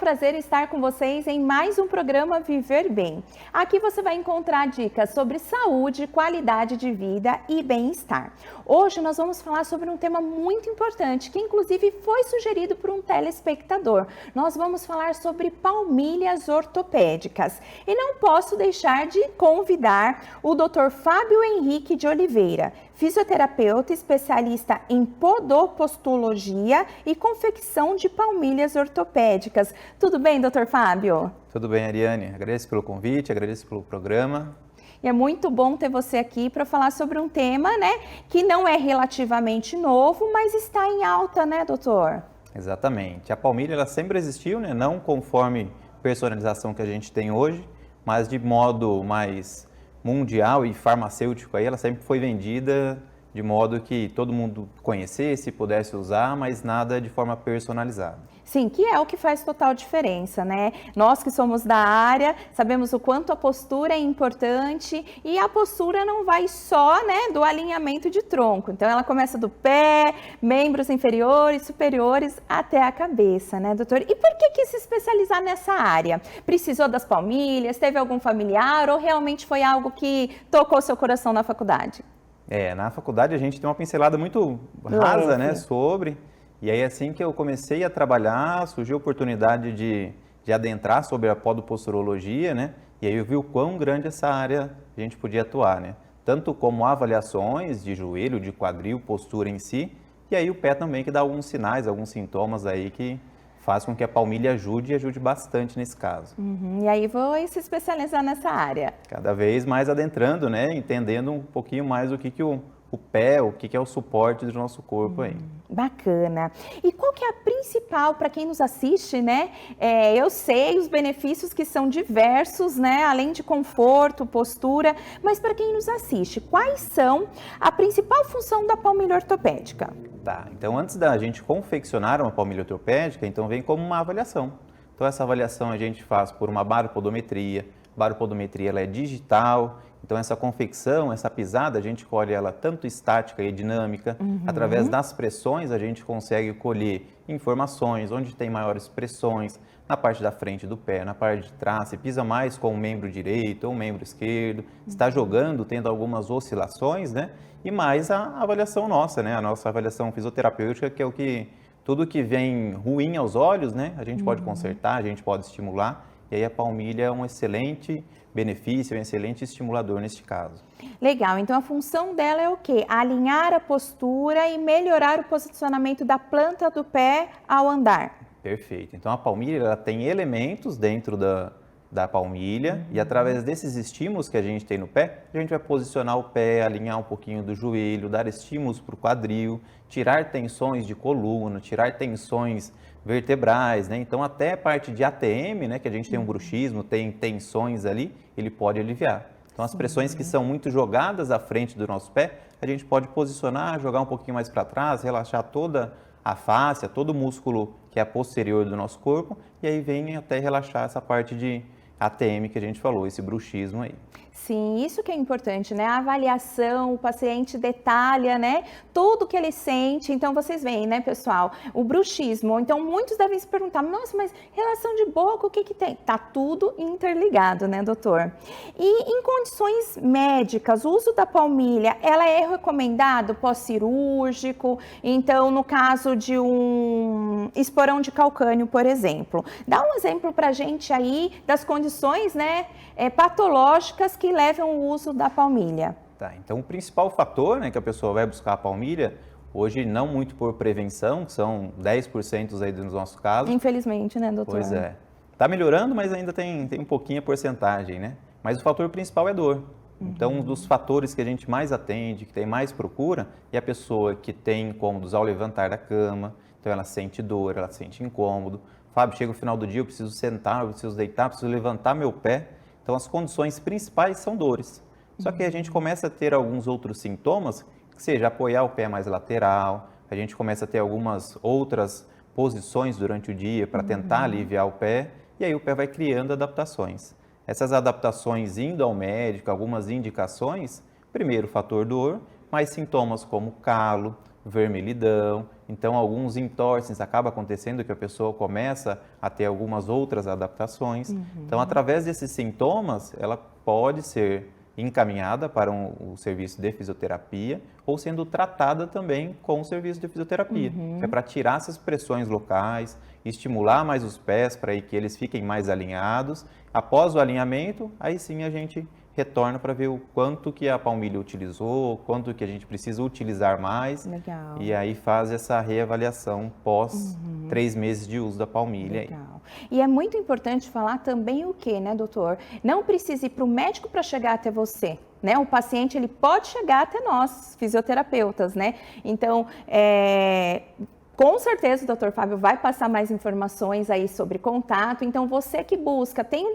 prazer estar com vocês em mais um programa Viver Bem. Aqui você vai encontrar dicas sobre saúde, qualidade de vida e bem-estar. Hoje nós vamos falar sobre um tema muito importante, que inclusive foi sugerido por um telespectador. Nós vamos falar sobre palmilhas ortopédicas. E não posso deixar de convidar o Dr. Fábio Henrique de Oliveira, fisioterapeuta especialista em podopostologia e confecção de palmilhas ortopédicas. Tudo bem, doutor Fábio? Tudo bem, Ariane. Agradeço pelo convite, agradeço pelo programa. E é muito bom ter você aqui para falar sobre um tema, né, que não é relativamente novo, mas está em alta, né, doutor? Exatamente. A palmilha, ela sempre existiu, né, não conforme personalização que a gente tem hoje, mas de modo mais mundial e farmacêutico aí, ela sempre foi vendida de modo que todo mundo conhecesse, pudesse usar, mas nada de forma personalizada. Sim, que é o que faz total diferença, né? Nós que somos da área, sabemos o quanto a postura é importante e a postura não vai só, né, do alinhamento de tronco. Então, ela começa do pé, membros inferiores, superiores, até a cabeça, né, doutor? E por que se especializar nessa área? Precisou das palmilhas? Teve algum familiar ou realmente foi algo que tocou seu coração na faculdade? Na faculdade a gente tem uma pincelada muito rasa, né, sobre... E aí, assim que eu comecei a trabalhar, surgiu a oportunidade de adentrar sobre a podoposturologia, né? E aí eu vi o quão grande essa área a gente podia atuar, né? Tanto como avaliações de joelho, de quadril, postura em si, e aí o pé também que dá alguns sinais, alguns sintomas aí que faz com que a palmilha ajude e ajude bastante nesse caso. E aí vou se especializar nessa área. Cada vez mais adentrando, né? Entendendo um pouquinho mais o que o pé, o que é o suporte do nosso corpo aí. Bacana. E qual que é a principal, para quem nos assiste, né? Eu sei os benefícios que são diversos, né? Além de conforto, postura, mas para quem nos assiste, quais são a principal função da palmilha ortopédica? Tá, então antes da gente confeccionar uma palmilha ortopédica, então vem como uma avaliação. Então essa avaliação a gente faz por uma baropodometria. Baropodometria ela é digital, então essa confecção, essa pisada, a gente colhe ela tanto estática e dinâmica. Através das pressões a gente consegue colher informações, onde tem maiores pressões, na parte da frente do pé, na parte de trás, se pisa mais com o membro direito ou o membro esquerdo, está jogando, tendo algumas oscilações, né? E mais a avaliação nossa, né? A nossa avaliação fisioterapêutica, que é o que tudo que vem ruim aos olhos, né? A gente pode consertar, a gente pode estimular. E aí a palmilha é um excelente benefício, um excelente estimulador neste caso. Legal, então a função dela é o quê? Alinhar a postura e melhorar o posicionamento da planta do pé ao andar. Perfeito. Então a palmilha ela tem elementos dentro da palmilha e através desses estímulos que a gente tem no pé, a gente vai posicionar o pé, alinhar um pouquinho do joelho, dar estímulos para o quadril, tirar tensões de coluna, tirar tensões vertebrais, né? Então até a parte de ATM, né, que a gente tem um bruxismo, tem tensões ali, ele pode aliviar. Então as pressões que são muito jogadas à frente do nosso pé, a gente pode posicionar, jogar um pouquinho mais para trás, relaxar toda a fáscia, todo o músculo que é posterior do nosso corpo, e aí vem até relaxar essa parte de ATM que a gente falou, esse bruxismo aí. Sim, isso que é importante, né? A avaliação, o paciente detalha, né? Tudo que ele sente. Então, vocês veem, né, pessoal? O bruxismo. Então, muitos devem se perguntar, nossa, mas relação de boca, o que tem? Tá tudo interligado, né, doutor? E em condições médicas, o uso da palmilha, ela é recomendado pós-cirúrgico? Então, no caso de um esporão de calcânio, por exemplo. Dá um exemplo pra gente aí das condições, né, patológicas que levam o uso da palmilha. Tá, então o principal fator, né, que a pessoa vai buscar a palmilha, hoje não muito por prevenção, que são 10% aí dos nossos casos. Infelizmente, né, doutor? Pois é. Tá melhorando, mas ainda tem um pouquinho a porcentagem, né? Mas o fator principal é dor. Então, um dos fatores que a gente mais atende, que tem mais procura, é a pessoa que tem incômodos ao levantar da cama. Então, ela sente dor, ela sente incômodo. Fábio, chega o final do dia, eu preciso sentar, eu preciso deitar, eu preciso levantar meu pé. Então, as condições principais são dores. Só que a gente começa a ter alguns outros sintomas, que seja apoiar o pé mais lateral, a gente começa a ter algumas outras posições durante o dia para tentar aliviar o pé, e aí o pé vai criando adaptações. Essas adaptações indo ao médico, algumas indicações, primeiro, fator dor, mas sintomas como calo, vermelhidão, Então, alguns entorses acaba acontecendo que a pessoa começa a ter algumas outras adaptações. Então, através desses sintomas, ela pode ser encaminhada para o serviço de fisioterapia ou sendo tratada também com o serviço de fisioterapia. É para tirar essas pressões locais, estimular mais os pés para que eles fiquem mais alinhados. Após o alinhamento, aí sim a gente retorna para ver o quanto que a palmilha utilizou, quanto que a gente precisa utilizar mais. Legal. E aí faz essa reavaliação pós 3 meses de uso da palmilha. Legal. E é muito importante falar também o que, né, doutor? Não precisa ir para o médico para chegar até você, né? O paciente, ele pode chegar até nós, fisioterapeutas, né? Então, com certeza o doutor Fábio vai passar mais informações aí sobre contato. Então, você que busca, tem